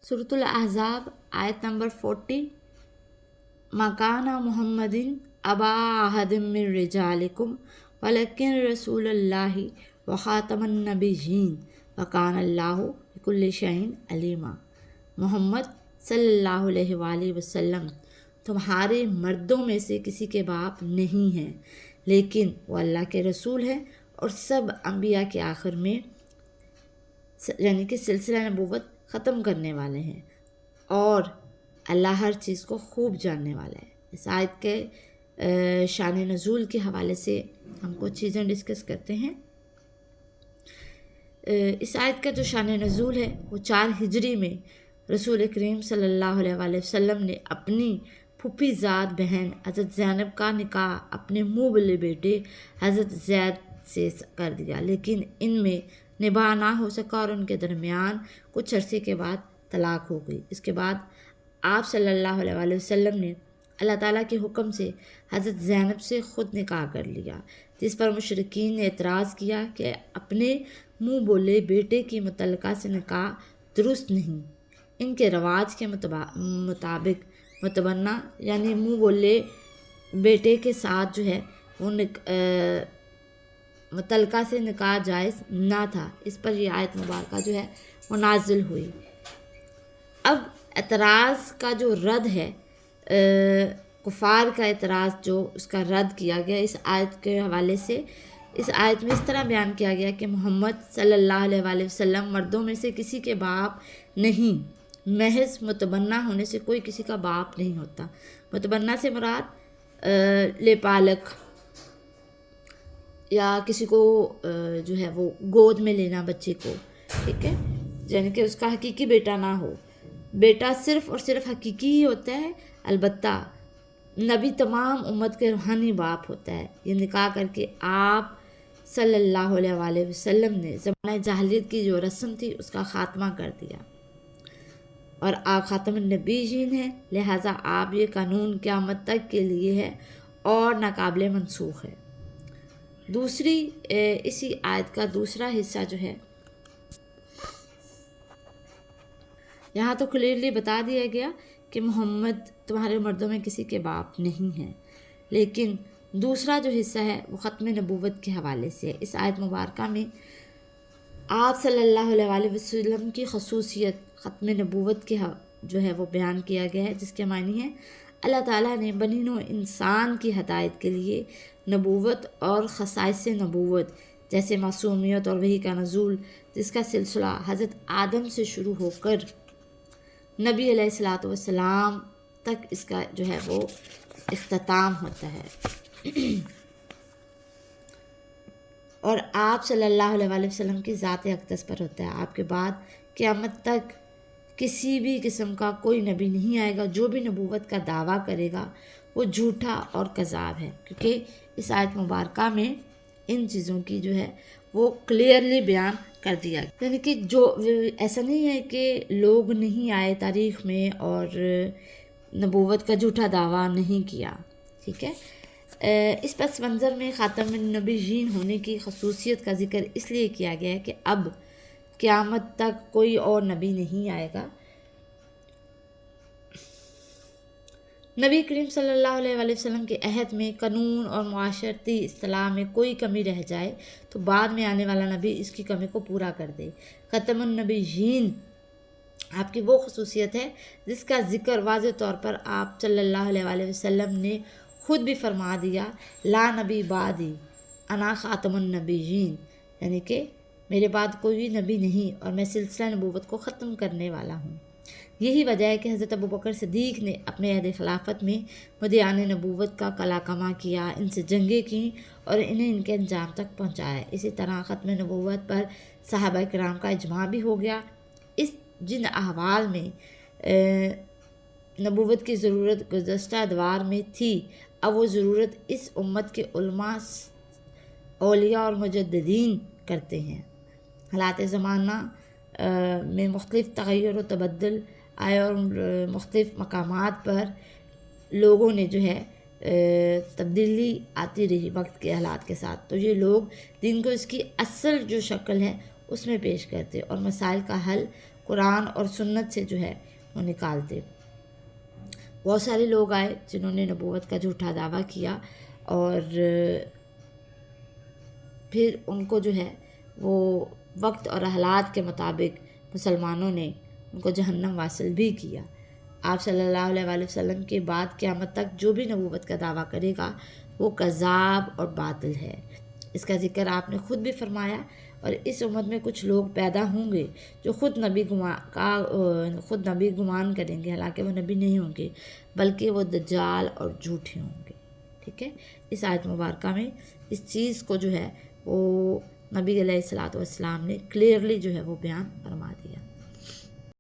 سورۃ الاحزاب آیت نمبر 40 مکانہ محمدin ابا احد من رجالکم ولکن رسول اللہ وخاتم النبیین وکان اللہ بکل شیء علیما۔ محمد صلی اللہ علیہ وآلہ وسلم تمہارے مردوں میں سے کسی کے باپ نہیں ہیں، لیکن وہ اللہ کے رسول ہیں اور سب انبیاء کے آخر میں یعنی کہ سلسلہ نبوت ختم کرنے والے ہیں، اور اللہ ہر چیز کو خوب جاننے والا ہے۔ اس آیت کے شان نزول کے حوالے سے ہم کچھ چیزیں ڈسکس کرتے ہیں۔ اس آیت کا جو شان نزول ہے وہ 4 ہجری میں رسول کریم صلی اللہ علیہ وآلہ وسلم نے اپنی پھوپھی زاد بہن حضرت زینب کا نکاح اپنے منہ بلے بیٹے حضرت زید سے کر دیا، لیکن ان میں نباہ نہ ہو سکا اور ان کے درمیان کچھ عرصے کے بعد طلاق ہو گئی۔ اس کے بعد آپ صلی اللہ علیہ وآلہ وسلم نے اللہ تعالیٰ کے حکم سے حضرت زینب سے خود نکاح کر لیا، جس پر مشرکین نے اعتراض کیا کہ اپنے منہ بولے بیٹے کی متعلقہ سے نکاح درست نہیں۔ ان کے رواج کے مطابق متبنہ یعنی منہ بولے بیٹے کے ساتھ جو ہے وہ متعلقہ سے نکاح جائز نہ تھا۔ اس پر یہ آیت مبارکہ جو ہے وہ نازل ہوئی۔ اب اعتراض کا جو رد ہے، کفار کا اعتراض جو اس کا رد کیا گیا اس آیت کے حوالے سے، اس آیت میں اس طرح بیان کیا گیا کہ محمد صلی اللہ علیہ وآلہ وسلم مردوں میں سے کسی کے باپ نہیں، محض متبنہ ہونے سے کوئی کسی کا باپ نہیں ہوتا۔ متبنہ سے مراد لیپالک یا کسی کو جو ہے وہ گود میں لینا بچے کو، ٹھیک ہے، یعنی کہ اس کا حقیقی بیٹا نہ ہو۔ بیٹا صرف اور صرف حقیقی ہی ہوتا ہے، البتہ نبی تمام امت کے روحانی باپ ہوتا ہے۔ یہ نکاح کر کے آپ صلی اللہ علیہ وآلہ وسلم نے زمانہ جاہلیت کی جو رسم تھی اس کا خاتمہ کر دیا، اور آپ خاتم النبیین ہیں، لہٰذا آپ یہ قانون قیامت تک کے لیے ہے اور ناقابل منسوخ ہے۔ دوسری اسی آیت کا دوسرا حصہ جو ہے، یہاں تو کلیئرلی بتا دیا گیا کہ محمد تمہارے مردوں میں کسی کے باپ نہیں ہیں، لیکن دوسرا جو حصہ ہے وہ ختم نبوت کے حوالے سے ہے۔ اس آیت مبارکہ میں آپ صلی اللہ علیہ وآلہ وسلم کی خصوصیت ختم نبوت کے جو ہے وہ بیان کیا گیا ہے، جس کے معنی ہے اللہ تعالیٰ نے بنی نوع انسان کی ہدایت کے لیے نبوت اور خصائص نبوت جیسے معصومیت اور وحی کا نزول، جس کا سلسلہ حضرت آدم سے شروع ہو کر نبی علیہ الصلاۃ والسلام تک اس کا جو ہے وہ اختتام ہوتا ہے، اور آپ صلی اللہ علیہ وآلہ وسلم کی ذات اقدس پر ہوتا ہے۔ آپ کے بعد قیامت تک کسی بھی قسم کا کوئی نبی نہیں آئے گا۔ جو بھی نبوت کا دعویٰ کرے گا وہ جھوٹا اور کذاب ہے، کیونکہ اس آیت مبارکہ میں ان چیزوں کی جو ہے وہ کلیئرلی بیان کر دیا گیا، یعنی کہ جو ایسا نہیں ہے کہ لوگ نہیں آئے تاریخ میں اور نبوت کا جھوٹا دعویٰ نہیں کیا، ٹھیک ہے۔ اس پس منظر میں خاتم النبیین ہونے کی خصوصیت کا ذکر اس لیے کیا گیا ہے کہ اب قیامت تک کوئی اور نبی نہیں آئے گا۔ نبی کریم صلی اللہ علیہ وآلہ وسلم کے عہد میں قانون اور معاشرتی اصطلاح میں کوئی کمی رہ جائے تو بعد میں آنے والا نبی اس کی کمی کو پورا کر دے۔ ختم النبیین آپ کی وہ خصوصیت ہے جس کا ذکر واضح طور پر آپ صلی اللہ علیہ وآلہ وسلم نے خود بھی فرما دیا، لا نبی بعدی انا خاتم النبیین، یعنی کہ میرے بعد کوئی بھی نبی نہیں اور میں سلسلہ نبوت کو ختم کرنے والا ہوں۔ یہی وجہ ہے کہ حضرت ابوبکر صدیق نے اپنے عہد خلافت میں مدعیان نبوت کا قلع کما کیا، ان سے جنگیں کیں اور انہیں ان کے انجام تک پہنچایا۔ اسی طرح ختم نبوت پر صحابہ کرام کا اجماع بھی ہو گیا۔ جن احوال میں نبوت کی ضرورت گزشتہ ادوار میں تھی، اب وہ ضرورت اس امت کے علماء، اولیاء اور مجددین کرتے ہیں۔ حالات زمانہ میں مختلف تغیر و تبدل آئے اور مختلف مقامات پر لوگوں نے جو ہے تبدیلی آتی رہی وقت کے حالات کے ساتھ، تو یہ لوگ دین کو اس کی اصل جو شکل ہے اس میں پیش کرتے اور مسائل کا حل قرآن اور سنت سے جو ہے وہ نکالتے۔ بہت سارے لوگ آئے جنہوں نے نبوت کا جھوٹا دعویٰ کیا، اور پھر ان کو جو ہے وہ وقت اور حالات کے مطابق مسلمانوں نے ان کو جہنم واصل بھی کیا۔ آپ صلی اللہ علیہ وآلہ وسلم کے بعد قیامت تک جو بھی نبوت کا دعویٰ کرے گا وہ کذاب اور باطل ہے۔ اس کا ذکر آپ نے خود بھی فرمایا، اور اس امت میں کچھ لوگ پیدا ہوں گے جو خود نبی گمان کریں گے، حالانکہ وہ نبی نہیں ہوں گے، بلکہ وہ دجال اور جھوٹے ہوں گے۔ ٹھیک ہے، اس آیت مبارکہ میں اس چیز کو جو ہے وہ نبی علیہ الصلوۃ والسلام نے کلیئرلی جو ہے وہ بیان فرما دیا۔